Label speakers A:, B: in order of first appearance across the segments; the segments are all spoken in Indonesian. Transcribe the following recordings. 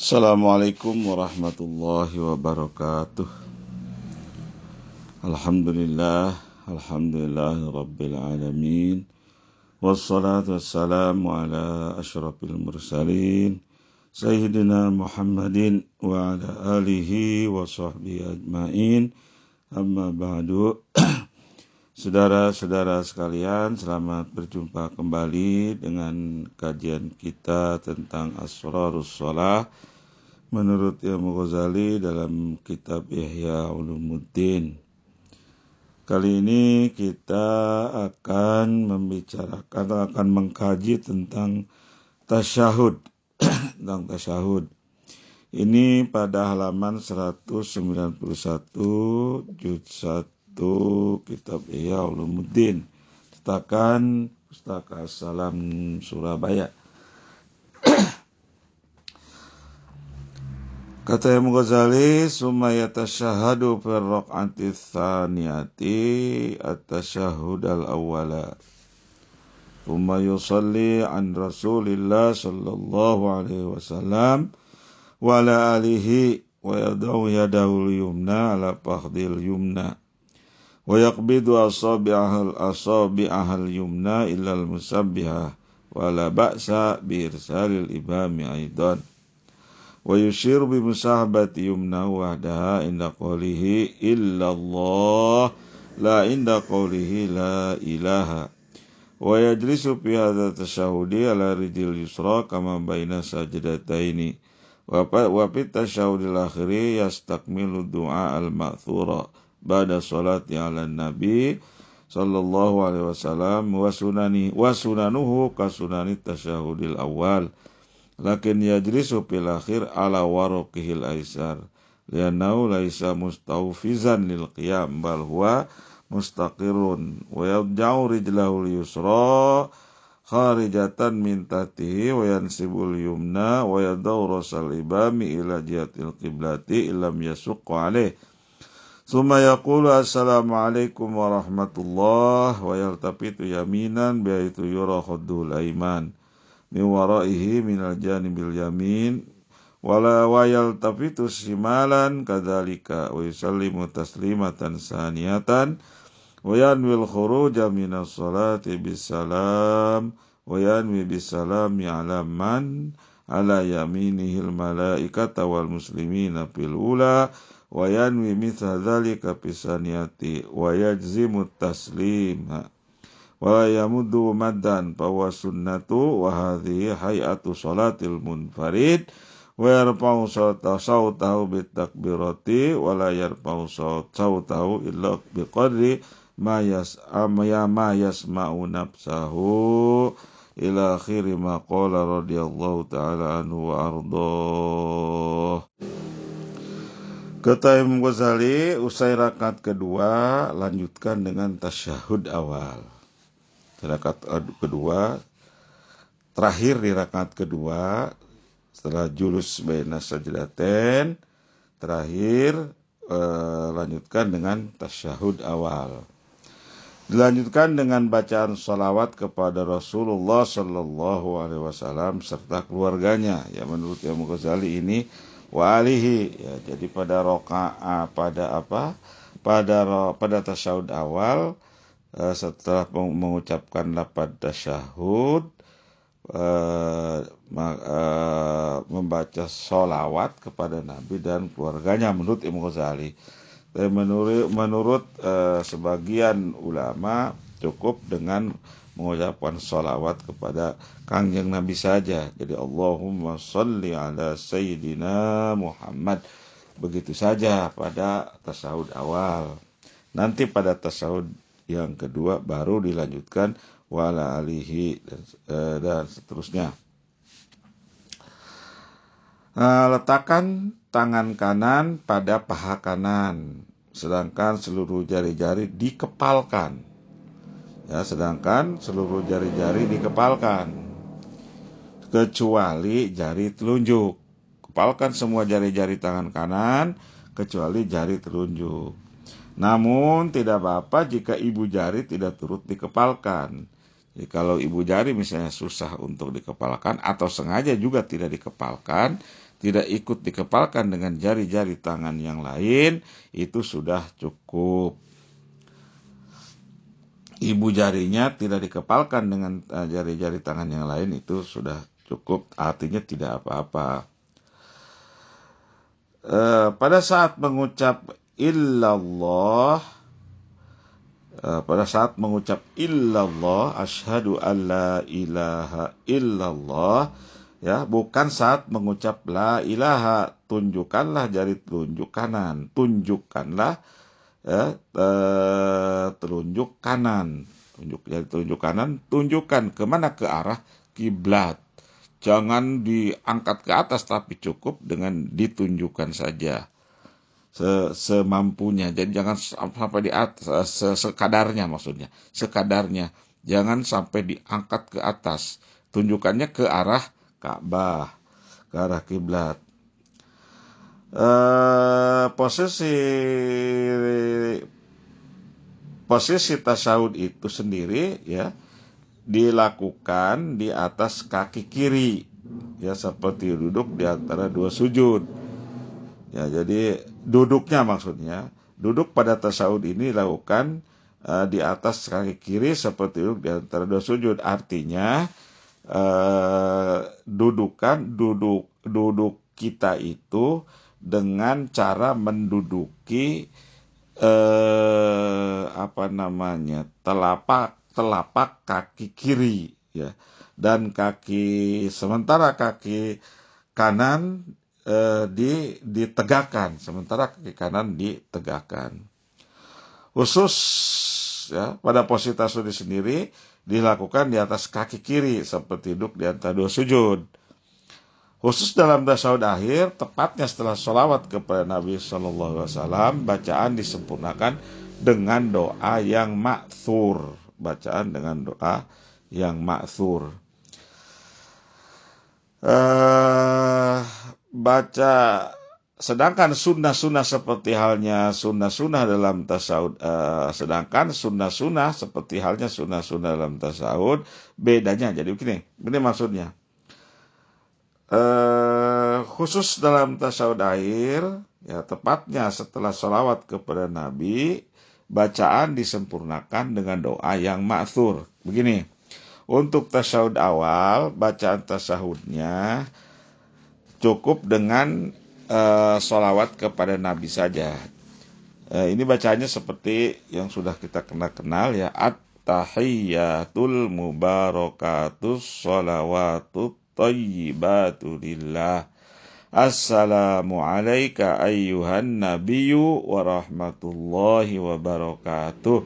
A: Assalamualaikum warahmatullahi wabarakatuh. Alhamdulillah rabbil alamin. Wassalatu wassalamu ala asyrafil mursalin Sayyidina Muhammadin wa ala alihi wa sahbihi ajmain. Amma ba'du. Saudara-saudara sekalian, selamat berjumpa kembali dengan kajian kita tentang Asrarus Shalah menurut Imam Ghazali dalam kitab Ihya Ulumuddin. Kali ini kita akan mengkaji tentang tasyahud. Tentang tasyahud. Ini pada halaman 191 juz 1 kitab Ihya Ulumuddin. Cetakan Pustaka Salam Surabaya. Kata Imam Ghazali, summa yatashahhadu fi raq'ati tsaniyati at-tashahhud al-awwala. Thumma yusalli an Rasulillah sallallahu alaihi wasallam wa ala alihi wa yad'u yadahu al-yumna ala fahdil yumna wa yaqbidu asabi'ahal yumna ila al-musabbihah wa la ba'sa bi irsalil ibami aidan. Wa yushiru bi musahabati yumna wahdaha inda qawlihi illallah la inda qawlihi la ilaha. Wa yajlisu fi hadha tashahudi ala rijil yusra kama baina sajdataini. Wa fi tashahudil akhiri yastakmilu du'a al-ma'thura ba'da salati ala nabi sallallahu alaihi wasallam wa sunanuhu ka sunani tashahudil awal. Lakin yajlisu fil akhir ala waraqihil aisar liannahu laisa mustawfizan lil qiyam bal huwa mustaqirun wa yad'u rijlahu yusra kharijatan min tahtihi wa yansibul yumna wa yad'u rasal ibami ila jihatil qiblati illam yasuqqa alaih thumma yaqulu assalamu alaikum warahmatullahi wa yaltafitu yaminan biaitu yura khaddul aiman min waraihi minal janibil yamin wala wayal tafitu shimalan kadzalika wa yusallimu taslimatan saniyatan wa yanwil khuruja minas salati bisalam wa yanwi bisalami ala man ala yaminihil malaikata wal muslimina fil ula wa yanwi mithla dzalika bisaniyati wa yajzimu taslima wa yamuddu maddan fahuwa sunnatu wa hadhihi hay'atu salatil munfarid wa yarfa'u sawtahu bitakbirati wa la yarfa'u sawtahu illa biqadri ma yasma'u nafsahu ila akhiri ma qala radhiyallahu ta'ala anhu wa ardhah. Kata Imam Ghazali, usai rakaat kedua lanjutkan dengan tasyahud awal. Rakaat kedua, terakhir di rakaat kedua setelah julus baina sajdatain, terakhir lanjutkan dengan tasyahud awal. Dilanjutkan dengan bacaan salawat kepada Rasulullah sallallahu alaihi wasallam serta keluarganya. Ya, menurut Imam Ghazali ini wa alihi, ya, jadi pada pada tasyahud awal setelah mengucapkan lafaz tasyahud membaca sholawat kepada Nabi dan keluarganya menurut Imam Ghazali. Menurut sebagian ulama cukup dengan mengucapkan sholawat kepada Kangjeng Nabi saja. Jadi Allahumma sholli ala Sayyidina Muhammad. Begitu saja pada tasyahud awal. Nanti pada tasyahud yang kedua baru dilanjutkan wala alihi dan seterusnya. Letakkan tangan kanan pada paha kanan, sedangkan seluruh jari-jari dikepalkan. Ya, sedangkan seluruh jari-jari dikepalkan, kecuali jari telunjuk. Kepalkan semua jari-jari tangan kanan, kecuali jari telunjuk. Namun tidak apa-apa jika ibu jari tidak turut dikepalkan. Jadi kalau ibu jari misalnya susah untuk dikepalkan atau sengaja juga tidak dikepalkan, tidak ikut dikepalkan dengan jari-jari tangan yang lain, itu sudah cukup. Ibu jarinya tidak dikepalkan dengan jari-jari tangan yang lain, itu sudah cukup, artinya tidak apa-apa. Pada saat mengucap illallah, asyhadu an la ilaha illallah, ya, bukan saat mengucap la ilaha, tunjukkanlah jari telunjuk kanan, telunjuk kanan, jari telunjuk kanan, tunjukkan kemana? Ke arah kiblat. Jangan diangkat ke atas, tapi cukup dengan ditunjukkan saja semampunya. Jadi jangan sampai di atas, sekadarnya, maksudnya sekadarnya, jangan sampai diangkat ke atas. Tunjukkannya ke arah Ka'bah, ke arah kiblat. Posisi tasyahud itu sendiri, ya, dilakukan di atas kaki kiri, ya, seperti duduk di antara dua sujud. Ya, jadi duduknya, maksudnya duduk pada tasyahud ini dilakukan di atas kaki kiri seperti duduk di antara dua sujud. Artinya duduk kita itu dengan cara menduduki telapak kaki kiri, ya, dan sementara kaki kanan ditegakkan, Khusus, ya, pada posisi tasyahud sendiri dilakukan di atas kaki kiri seperti duduk di antara dua sujud. Khusus dalam tasyahud akhir, tepatnya setelah sholawat kepada Nabi SAW, bacaan disempurnakan dengan doa yang ma'thur. Sedangkan sunnah-sunnah seperti halnya sunnah-sunnah dalam tasyahud, dalam tasyahud, bedanya. Jadi begini maksudnya. Khusus dalam tasyahud akhir, ya, tepatnya setelah sholawat kepada Nabi, bacaan disempurnakan dengan doa yang ma'thur. Begini, untuk tasyahud awal, bacaan tasyahudnya cukup dengan sholawat kepada Nabi saja. Ini bacaannya seperti yang sudah kita kenal, ya, at-tahiyyatul mubarakatus sholawatut thayyibatu lillah. Assalamu alayka ayyuhan nabiyyu wa rahmatullahi wa barakatuh.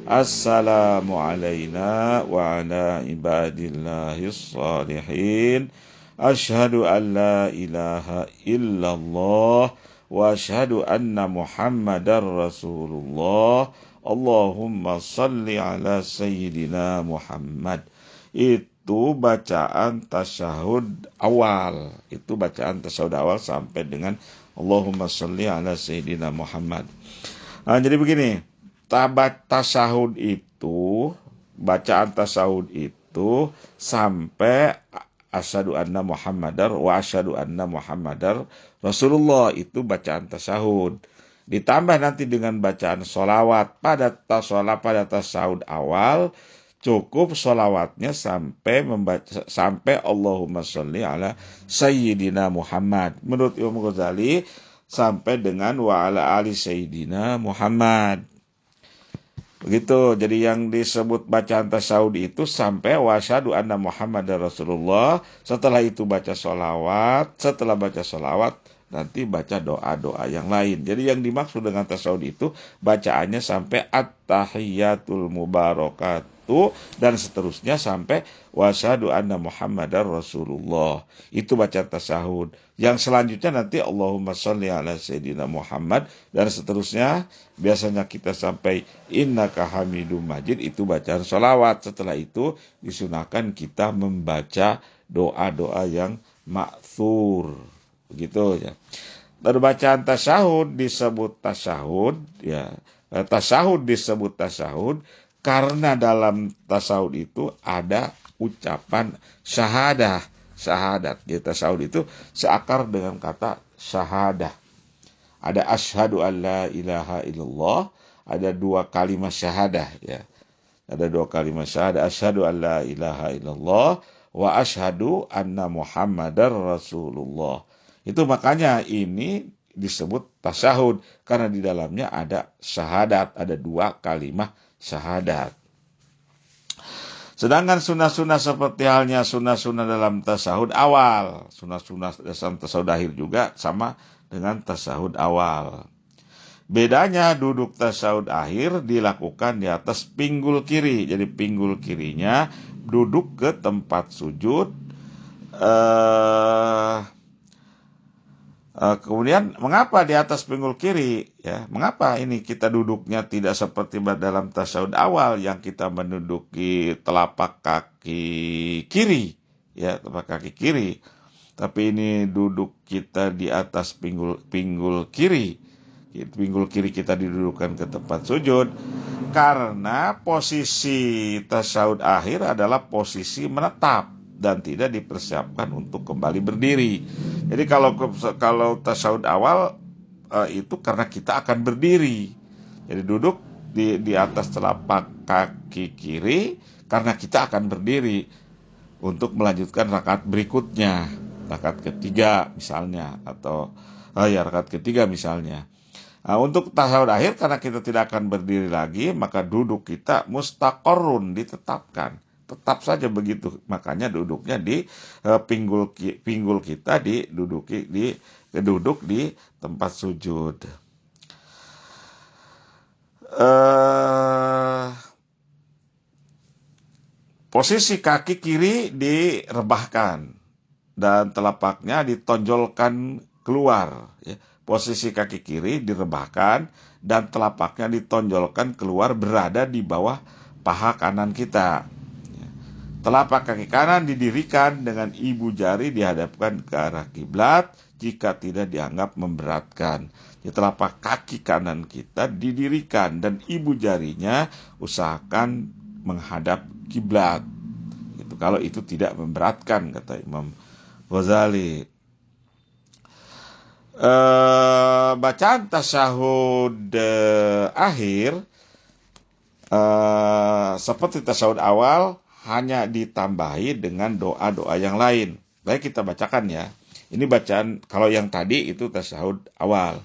A: Assalamu alayna wa ala ibadillahis salihin. Asyhadu an la ilaha illallah wa asyhadu anna Muhammadar Rasulullah. Allahumma salli ala sayyidina Muhammad. Itu bacaan tasyahud awal. Sampai dengan Allahumma salli ala sayyidina Muhammad. Jadi begini, bacaan tasyahud itu sampai asyhadu anna Muhammadar Rasulullah, itu bacaan tasyahud. Ditambah nanti dengan bacaan sholawat pada tasyahud awal, cukup sholawatnya sampai Allahumma sholli ala sayyidina Muhammad. Menurut Imam Ghazali sampai dengan wa ala ali sayyidina Muhammad. Begitu. Jadi yang disebut bacaan tasyahud itu sampai wa asyhadu anna Muhammadar Rasulullah. Setelah itu baca sholawat. Setelah baca sholawat, nanti baca doa-doa yang lain. Jadi yang dimaksud dengan tasyahud itu bacaannya sampai at-tahiyyatul mubarakatuh dan seterusnya sampai wa asyhadu anna Muhammadar Rasulullah. Itu baca tasyahud. Yang selanjutnya nanti Allahumma sholli ala sayyidina Muhammad dan seterusnya. Biasanya kita sampai innaka hamidum majid, itu bacaan sholawat. Setelah itu disunahkan kita membaca doa-doa yang ma'thur. Begitu, ya. Dan bacaan tasyahud disebut tasyahud, ya. Tasyahud disebut tasyahud karena dalam tasyahud itu ada ucapan syahadah syahadat. Jadi tasyahud itu seakar dengan kata syahadah. Ada asyhadu an la ilaha illallah, ada dua kalimat syahadah ya. Ada dua kalimat syahadah, asyhadu an la ilaha illallah wa asyhadu anna Muhammadar Rasulullah. Itu makanya ini disebut tasyahud karena di dalamnya ada syahadat, ada dua kalimat syahadat. Sedangkan sunnah-sunnah seperti halnya sunnah-sunnah dalam tasyahud awal, sunnah-sunnah dalam tasyahud akhir juga sama dengan tasyahud awal. Bedanya duduk tasyahud akhir dilakukan di atas pinggul kiri. Jadi pinggul kirinya duduk ke tempat sujud. Kemudian mengapa di atas pinggul kiri? Ya, mengapa ini kita duduknya tidak seperti dalam tasyahud awal yang kita menduduki telapak kaki kiri, ya telapak kaki kiri. Tapi ini duduk kita di atas pinggul kiri. Pinggul kiri kita didudukkan ke tempat sujud karena posisi tasyahud akhir adalah posisi menetap dan tidak dipersiapkan untuk kembali berdiri. Jadi kalau tasyahud awal itu karena kita akan berdiri. Jadi duduk di atas telapak kaki kiri karena kita akan berdiri untuk melanjutkan rakaat berikutnya, rakaat ketiga misalnya atau rakaat ketiga misalnya. Untuk tasyahud akhir karena kita tidak akan berdiri lagi, maka duduk kita mustaqarrun, ditetapkan. Tetap saja begitu. Makanya duduknya di pinggul kita duduk di tempat sujud. Posisi kaki kiri direbahkan dan telapaknya ditonjolkan keluar. Posisi kaki kiri direbahkan dan telapaknya ditonjolkan keluar berada di bawah paha kanan kita. Telapak kaki kanan didirikan dengan ibu jari dihadapkan ke arah kiblat jika tidak dianggap memberatkan. Jadi telapak kaki kanan kita didirikan dan ibu jarinya usahakan menghadap kiblat. Kalau itu tidak memberatkan, kata Imam Ghazali. Bacaan tasyahud akhir seperti tasyahud awal hanya ditambahi dengan doa-doa yang lain. Baik, kita bacakan ya. Ini bacaan, kalau yang tadi itu tasyahud awal.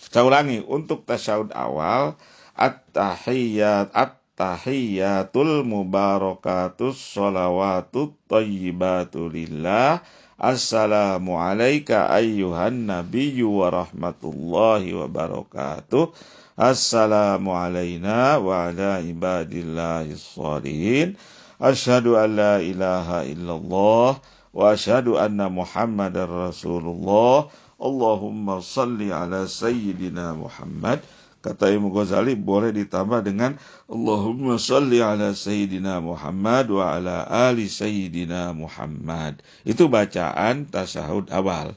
A: Saya ulangi, untuk tasyahud awal, at-tahiyyatul mubarakatus sholawatut thayyibatu lillah. Assalamu alayka ayyuhan nabiyyu wa rahmatullahi wa barakatuh. Assalamu alayna wa ala ibadillahis shalihin. Asyhadu an la ilaha illallah wa asyhadu anna Muhammadar Rasulullah. Allahumma salli ala sayyidina Muhammad. Kata Imam Ghazali boleh ditambah dengan Allahumma salli ala sayyidina Muhammad wa ala ali sayyidina Muhammad. Itu bacaan tasyahud awal.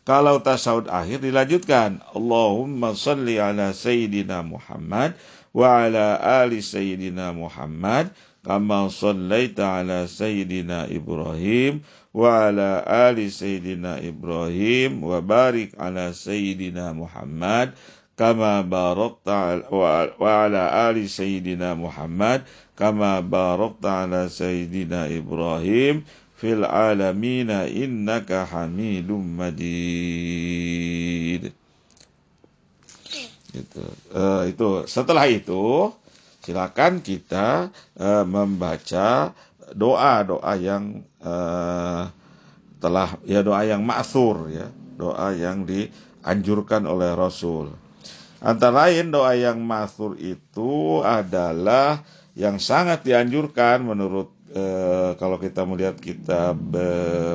A: Kalau tasyahud akhir dilanjutkan Allahumma salli ala sayyidina Muhammad wa ala ali sayyidina Muhammad kama sallaita ala sayyidina Ibrahim wa ala ali sayyidina Ibrahim wa barik ala sayyidina Muhammad kama barakta wa ala ali sayyidina Muhammad kama barakta ala sayyidina Ibrahim fil alamina innaka Hamidum Majid. Itu setelah itu silakan kita membaca doa-doa yang doa yang ma'thur ya, doa yang dianjurkan oleh Rasul. Antara lain doa yang ma'thur itu adalah yang sangat dianjurkan menurut kalau kita melihat kitab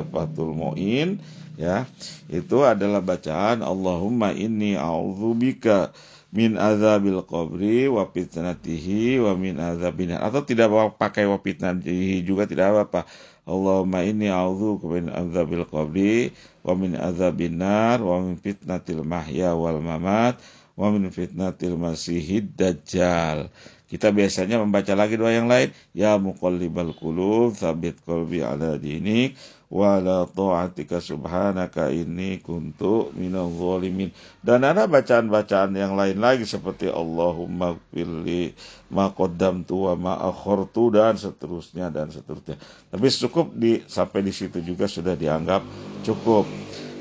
A: Fathul Mu'in ya, itu adalah bacaan Allahumma inni a'udzubika min azabil qabri wa fitnatihi wa min azabin, atau tidak pakai wa fitnatihi juga tidak apa-apa. Allahumma inni a'udzubika min azabil qabri wa min azabin nar wa min fitnatil mahya wal mamat wa min fitnatil masihid dajjal. Kita biasanya membaca lagi doa yang lain, ya muqallibal qulub tsabit qalbi ala dinik wa la ta'atika subhanaka inni kuntu minadh dhalimin. Dan ada bacaan-bacaan yang lain lagi seperti Allahumma ighfirli ma qaddamtu wa ma akhartu dan seterusnya dan seterusnya. Tapi cukup sampai di situ juga sudah dianggap cukup.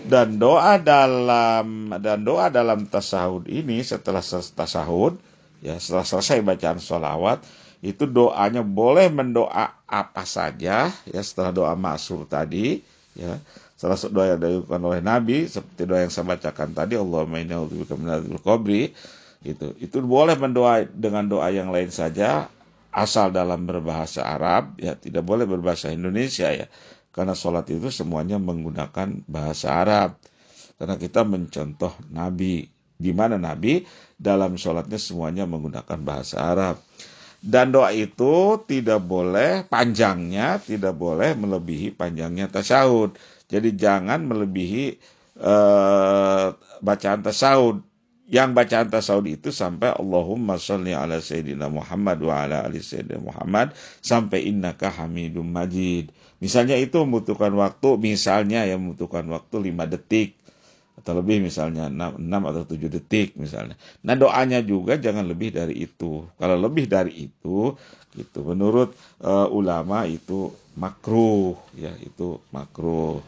A: Dan doa dalam tasahud ini setelah tasahud, ya setelah selesai bacaan sholawat, itu doanya boleh mendoa apa saja, ya setelah doa ma'sur tadi, ya setelah doa yang dilakukan oleh Nabi seperti doa yang saya bacakan tadi, Allahumma inni a'udzubika min adzabil qabri, itu boleh mendoa dengan doa yang lain saja asal dalam berbahasa Arab, ya tidak boleh berbahasa Indonesia, ya karena sholat itu semuanya menggunakan bahasa Arab, karena kita mencontoh Nabi, di mana Nabi dalam sholatnya semuanya menggunakan bahasa Arab. Dan doa itu tidak boleh panjangnya, tidak boleh melebihi panjangnya tasyahud. Jadi jangan melebihi bacaan tasyahud. Yang bacaan tasyahud itu sampai Allahumma sholli ala sayyidina Muhammad wa ala ali sayyidina Muhammad sampai innaka hamidum majid. Misalnya itu membutuhkan waktu, misalnya yang membutuhkan waktu 5 detik. Atau lebih, misalnya 6 atau 7 detik misalnya. Nah doanya juga jangan lebih dari itu. Kalau lebih dari itu, gitu, menurut ulama itu makruh, ya itu makruh.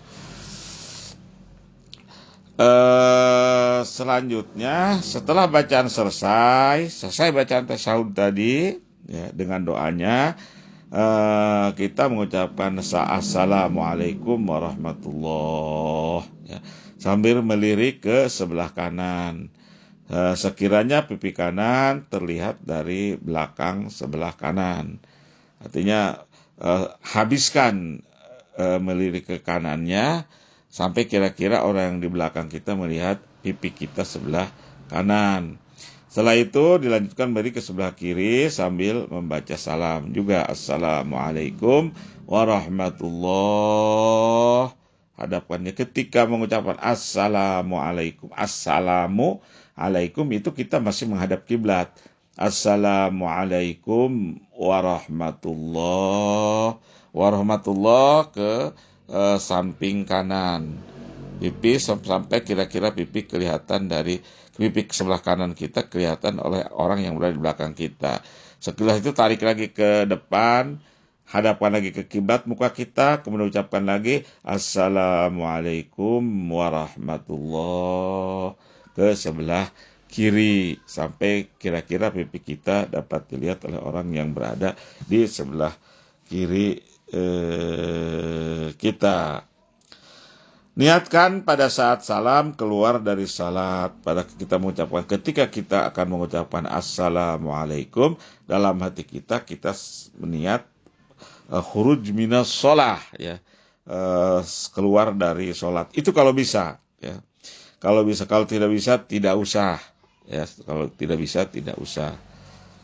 A: Selanjutnya setelah bacaan selesai bacaan tasyahud tadi, ya, dengan doanya kita mengucapkan assalamualaikum warahmatullah, ya, sambil melirik ke sebelah kanan. Sekiranya pipi kanan terlihat dari belakang sebelah kanan, artinya habiskan melirik ke kanannya sampai kira-kira orang yang di belakang kita melihat pipi kita sebelah kanan. Setelah itu dilanjutkan beri ke sebelah kiri sambil membaca salam juga, assalamualaikum warahmatullah. Hadapkannya ketika mengucapkan assalamualaikum itu kita masih menghadap kiblat. Assalamualaikum warahmatullah ke samping kanan pipi sampai kira-kira pipi kelihatan dari pipi sebelah kanan kita kelihatan oleh orang yang berada di belakang kita. Setelah itu tarik lagi ke depan, hadapkan lagi ke kiblat muka kita, kemudian ucapkan lagi assalamualaikum warahmatullah ke sebelah kiri sampai kira-kira pipi kita dapat dilihat oleh orang yang berada di sebelah kiri kita. Niatkan pada saat salam keluar dari salat, pada kita mengucapkan, ketika kita akan mengucapkan assalamualaikum, dalam hati kita meniat khuruj minas sholah, ya, keluar dari sholat. Itu kalau bisa, ya. Kalau bisa, kalau tidak bisa tidak usah, ya. Kalau tidak bisa tidak usah.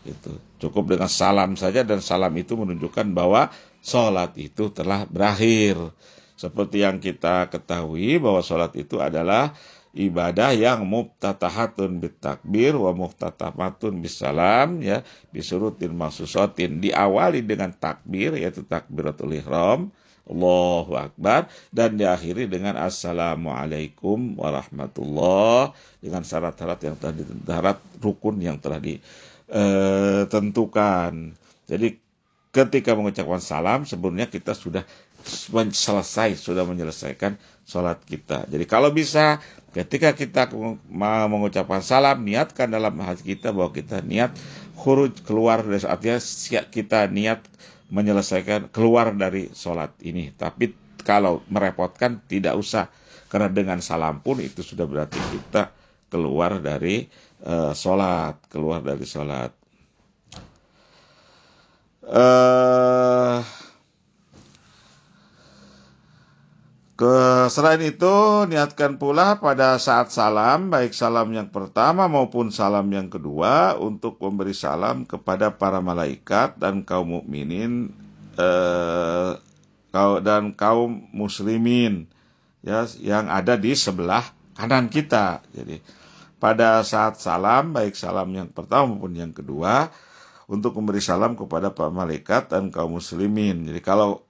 A: Itu cukup dengan salam saja, dan salam itu menunjukkan bahwa sholat itu telah berakhir. Seperti yang kita ketahui bahwa sholat itu adalah ibadah yang muftatahatun bitakbir wa muftatamatun bisalam, ya, bisurutin maksusatin, diawali dengan takbir yaitu takbiratul ihram, Allahu Akbar, dan diakhiri dengan assalamualaikum warahmatullah, dengan syarat-syarat yang telah syarat rukun yang telah ditentukan. Jadi ketika mengucapkan salam sebenarnya kita sudah menyelesaikan sholat kita. Jadi kalau bisa ketika kita mau mengucapkan salam, niatkan dalam hati kita bahwa kita niat khuruj, keluar dari, artinya kita niat menyelesaikan keluar dari sholat ini. Tapi kalau merepotkan tidak usah, karena dengan salam pun itu sudah berarti kita keluar dari sholat. Selain itu, niatkan pula pada saat salam, baik salam yang pertama maupun salam yang kedua, untuk memberi salam kepada para malaikat dan kaum mukminin dan kaum muslimin, ya, yang ada di sebelah kanan kita. Jadi pada saat salam, baik salam yang pertama maupun yang kedua, untuk memberi salam kepada para malaikat dan kaum muslimin. Jadi kalau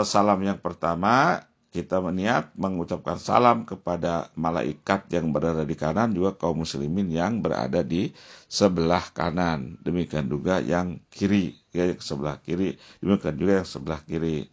A: salam yang pertama kita niat mengucapkan salam kepada malaikat yang berada di kanan, juga kaum muslimin yang berada di sebelah kanan. Demikian juga yang kiri, ya, sebelah kiri. Demikian juga yang sebelah kiri.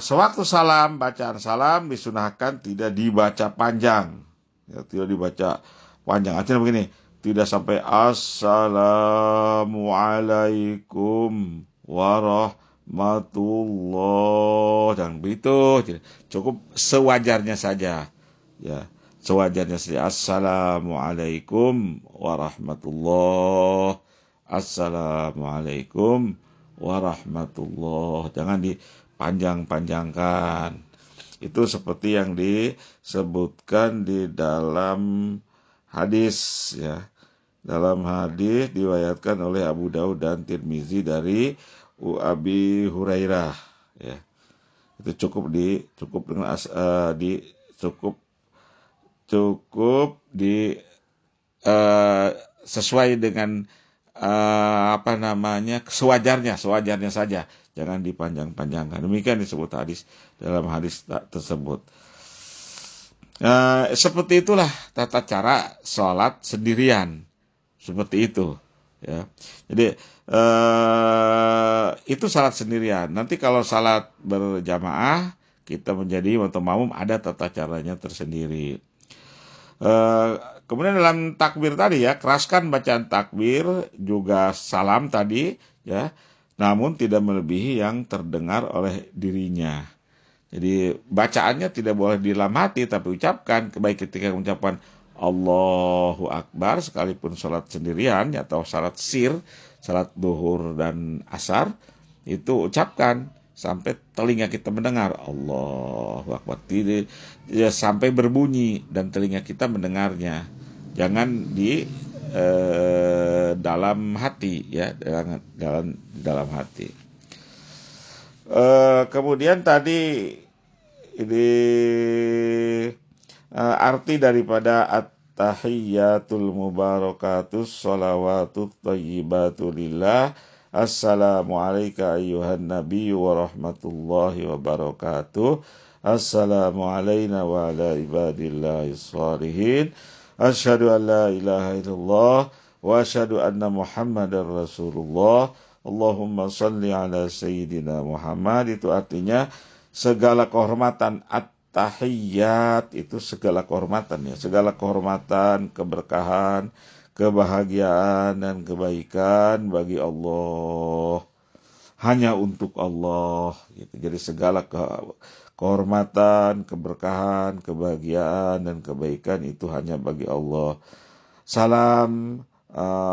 A: Sewaktu salam, bacaan salam disunahkan tidak dibaca panjang, ya, tidak dibaca panjang. Artinya begini, tidak sampai assalamualaikum warahmatullah, jangan begitu. Cukup sewajarnya saja, ya, sewajarnya saja. Assalamualaikum warahmatullah, assalamualaikum warahmatullah, jangan dipanjang-panjangkan. Itu seperti yang disebutkan di dalam hadis, ya. Dalam hadis diriwayatkan oleh Abu Daud dan Tirmizi dari Abi Hurairah, ya. Itu cukup sesuai dengan sewajarnya saja, jangan dipanjang-panjangkan. Demikian disebut hadis dalam hadis tersebut. Seperti itulah tata cara sholat sendirian, seperti itu, ya. Jadi itu sholat sendirian. Nanti kalau sholat berjamaah kita menjadi makmum, ada tata caranya tersendiri. Kemudian dalam takbir tadi, ya, keraskan bacaan takbir, juga salam tadi, ya, namun tidak melebihi yang terdengar oleh dirinya. Jadi bacaannya tidak boleh di dalam hati, tapi ucapkan, baik ketika mengucapkan Allahu Akbar sekalipun sholat sendirian, atau sholat sir, sholat duhur dan asar, itu ucapkan sampai telinga kita mendengar Allahu Akbar, ya, sampai berbunyi dan telinga kita mendengarnya. Jangan di dalam hati, ya, dalam hati. Kemudian tadi ini arti daripada at-tahiyyatul mubarakatus sholawatut thayyibatu lillah. Assalamualaikum ayyuhan nabiyyu wa rahmatullahi wa barakatuh. Assalamualaikum wa ala ibadillahis shalihin. Asyhadu an la ilaha illallah wa asyhadu anna Muhammadar Rasulullah. Allahumma shalli ala sayyidina Muhammad. Itu artinya segala kehormatan, at-tahiyyat itu segala kehormatan, ya, segala kehormatan, keberkahan, kebahagiaan dan kebaikan bagi Allah, hanya untuk Allah, gitu. Jadi segala kehormatan, keberkahan, kebahagiaan dan kebaikan itu hanya bagi Allah. Salam,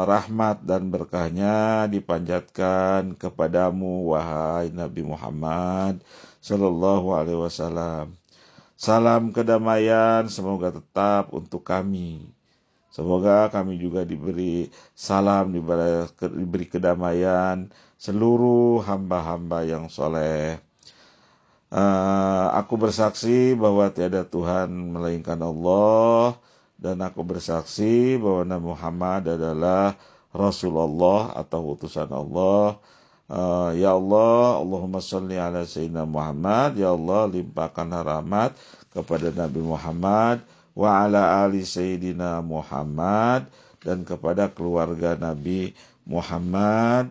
A: rahmat dan berkahnya dipanjatkan kepadamu, wahai Nabi Muhammad Sallallahu Alaihi Wasallam. Salam kedamaian semoga tetap untuk kami. Semoga kami juga diberi salam, diberi kedamaian seluruh hamba-hamba yang soleh. Aku bersaksi bahwa tiada Tuhan melainkan Allah, dan aku bersaksi bahwa Nabi Muhammad adalah Rasulullah atau utusan Allah. Ya Allah, Allahumma sholli ala Sayyidina Muhammad. Ya Allah, limpahkanlah rahmat kepada Nabi Muhammad, wa ala ali Sayyidina Muhammad, dan kepada keluarga Nabi Muhammad.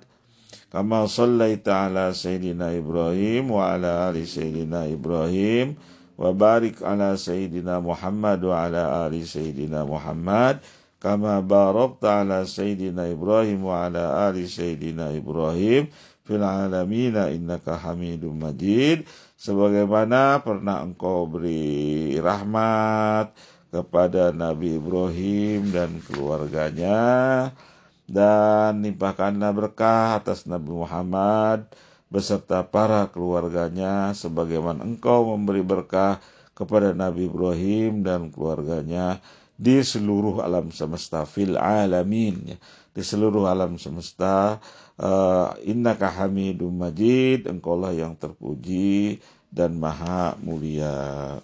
A: Kama shallaita ala Sayyidina Ibrahim wa ala ali Sayyidina Ibrahim, wa barik ala Sayyidina Muhammad wa ala ali Sayyidina Muhammad, kama barakta ala Sayyidina Ibrahim wa ala ali Sayyidina Ibrahim fil alamin innaka Hamidum Majid. Sebagaimana pernah engkau beri rahmat kepada Nabi Ibrahim dan keluarganya, dan limpahkanlah berkah atas Nabi Muhammad beserta para keluarganya, sebagaimana engkau memberi berkah kepada Nabi Ibrahim dan keluarganya di seluruh alam semesta, fil alamin, di seluruh alam semesta. Innaka Hamidum Majid, engkaulah yang terpuji dan maha mulia.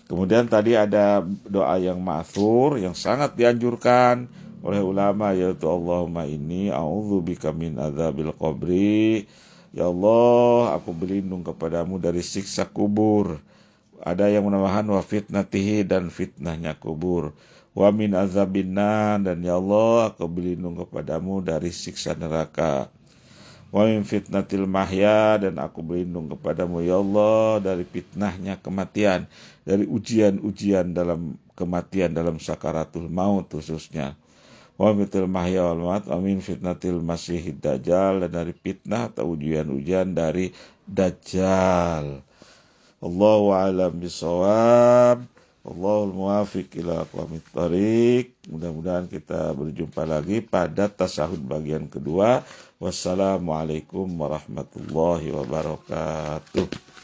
A: Kemudian tadi ada doa yang ma'thur yang sangat dianjurkan oleh ulama, yaitu Allahumma inni a'udzubika min adzabil qabri. Ya Allah, aku berlindung kepadamu dari siksa kubur. Ada yang menambahkan wa fitnatihi, dan fitnahnya kubur. Wa min azabinnar, dan ya Allah, aku berlindung kepadamu dari siksa neraka. Wa min fitnatil mahya, dan aku berlindung kepadamu ya Allah dari fitnahnya kematian, dari ujian-ujian dalam kematian, dalam sakaratul maut khususnya. Wa min fitnatil mahya wal mamat, wa min fitnatil masihid dajjal, dan dari fitnah atau ujian-ujian dari dajjal. Allahu a'lam bishawab. Allahul muwafiq ila aqwamit thariq. Mudah-mudahan kita berjumpa lagi pada tasyahud bagian kedua. Wassalamualaikum warahmatullahi wabarakatuh.